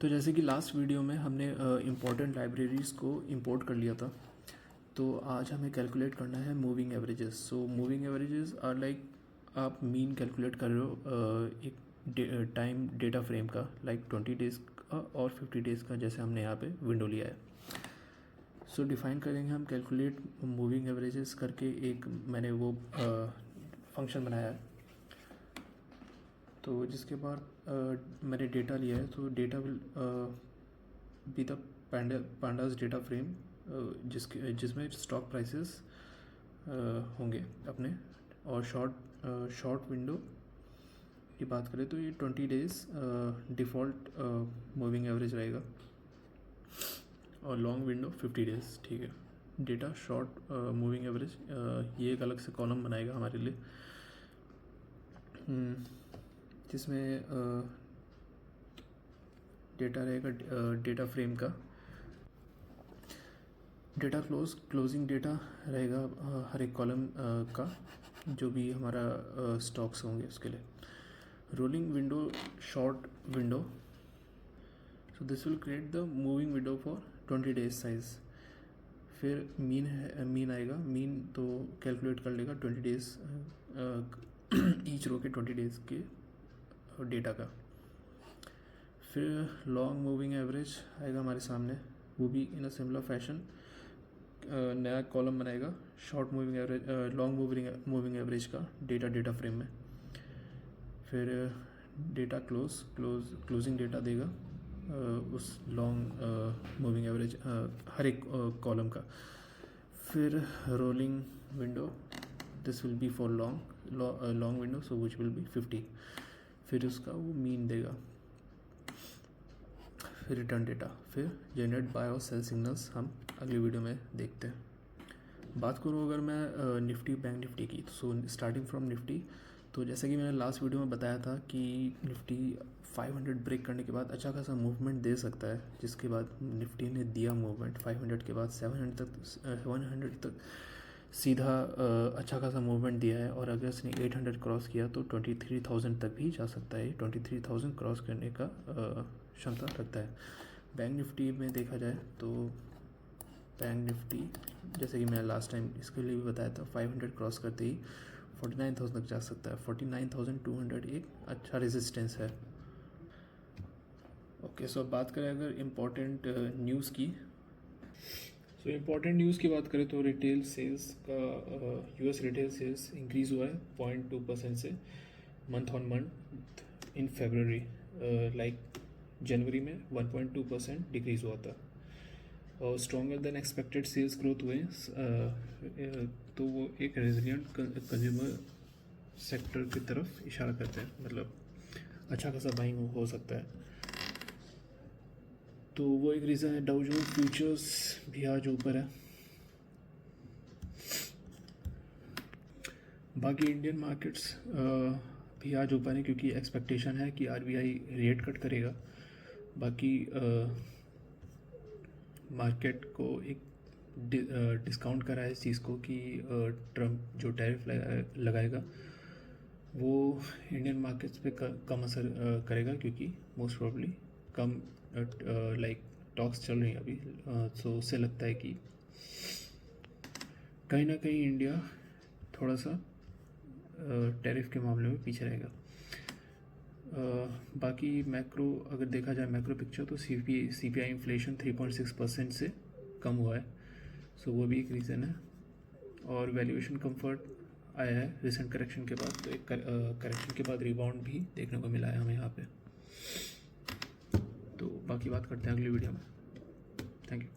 तो जैसे कि लास्ट वीडियो में हमने इम्पोर्टेंट लाइब्रेरीज़ को इंपोर्ट कर लिया था, तो आज हमें कैलकुलेट करना है moving averages. So moving averages are like आप मीन कैलकुलेट कर रहे हो एक टाइम डेटा फ्रेम का, लाइक 20 डेज़ का और 50 डेज़ का, जैसे हमने यहाँ पे विंडो लिया है। सो डिफ़ाइन करेंगे हम कैलकुलेट मूविंग एवरेजेस करके, एक मैंने वो फंक्शन बनाया है। तो जिसके बाद मैंने डेटा लिया है, तो data will be the pandas data frame, जिसमें स्टॉक प्राइसेस होंगे अपने, और शॉर्ट विंडो की बात करें तो ये 20 डेज़ डिफ़ॉल्ट मूविंग एवरेज रहेगा, और लॉन्ग विंडो 50 डेज़। ठीक है, डेटा शॉर्ट मूविंग एवरेज ये एक अलग से कॉलम बनाएगा हमारे लिए, जिसमें डेटा रहेगा डेटा फ्रेम का। डेटा क्लोजिंग डेटा रहेगा हर एक कॉलम का, जो भी हमारा स्टॉक्स होंगे उसके लिए। Rolling window, short window, so this will create the moving window for 20 days size. फिर मीन आएगा, मीन तो कैलकुलेट कर लेगा 20 डेज ईच रो के 20 डेज के डेटा का। फिर लॉन्ग मूविंग एवरेज आएगा हमारे सामने, वो भी इन अ सिमिलर फैशन नया कॉलम बनाएगा short moving average, long moving average का डेटा फ्रेम में। फिर डेटा क्लोजिंग डेटा देगा उस लॉन्ग मूविंग एवरेज हर एक कॉलम का। फिर rolling window, this will be for long window, so which will be 50। फिर उसका वो मीन देगा। फिर रिटर्न डेटा, फिर जनरेट बाय और सेल सिग्नल्स हम अगली वीडियो में देखते हैं। बात करूँ अगर मैं निफ्टी बैंक निफ्टी की, सो स्टार्टिंग फ्रॉम निफ्टी, तो जैसा कि मैंने लास्ट वीडियो में बताया था कि निफ्टी 500 ब्रेक करने के बाद अच्छा खासा मूवमेंट दे सकता है, जिसके बाद निफ्टी ने दिया मूवमेंट 500 के बाद 700 तक सीधा अच्छा खासा मूवमेंट दिया है। और अगर इसने 800 क्रॉस किया तो 23,000 तक भी जा सकता है। 23,000 क्रॉस करने का क्षमता रखता है। बैंक निफ्टी में देखा जाए तो बैंक निफ्टी, जैसे कि मैंने लास्ट टाइम इसके लिए भी बताया था, 500 क्रॉस करते ही 49,000 तक जा सकता है। 49,200 एक अच्छा रेजिस्टेंस है। ओके, सो बात करें अगर इम्पोर्टेंट न्यूज़ की, तो इम्पॉर्टेंट न्यूज़ की बात करें तो रिटेल सेल्स का यूएस रिटेल सेल्स इंक्रीज़ हुआ है 0.2% से month on month in February. Like जनवरी में 1.2% डिक्रीज़ हुआ था। और stronger than expected sales growth हुए, तो वो एक रेजिलिएंट कंज्यूमर सेक्टर की तरफ इशारा करते हैं, मतलब अच्छा खासा बाइंग हो सकता है। तो वो एक रीज़न है। डाउ जोन्स फ्यूचर्स भी आज ऊपर है। बाकी इंडियन मार्केट्स भी आज ऊपर है, क्योंकि एक्सपेक्टेशन है कि आरबीआई रेट कट करेगा। बाकी मार्केट को एक डिस्काउंट करा है इस चीज़ को कि ट्रम्प जो टैरिफ लगाएगा वो इंडियन मार्केट्स पे कम असर करेगा, क्योंकि मोस्ट प्रॉब्ली कम लाइक टॉक्स चल रही हैं अभी। सो उससे लगता है कि कहीं ना कहीं इंडिया थोड़ा सा टैरिफ के मामले में पीछे रहेगा। बाकी मैक्रो अगर देखा जाए, मैक्रो पिक्चर, तो सीपीआई इन्फ्लेशन 3.6% से कम हुआ है, सो वो भी एक रीज़न है। और वैल्यूएशन कंफर्ट आया है रिसेंट करेक्शन के बाद, तो एक करेक्शन के बाद रिबाउंड भी देखने को मिला है हमें यहाँ पे। तो बाकी बात करते हैं अगली वीडियो में। Thank you.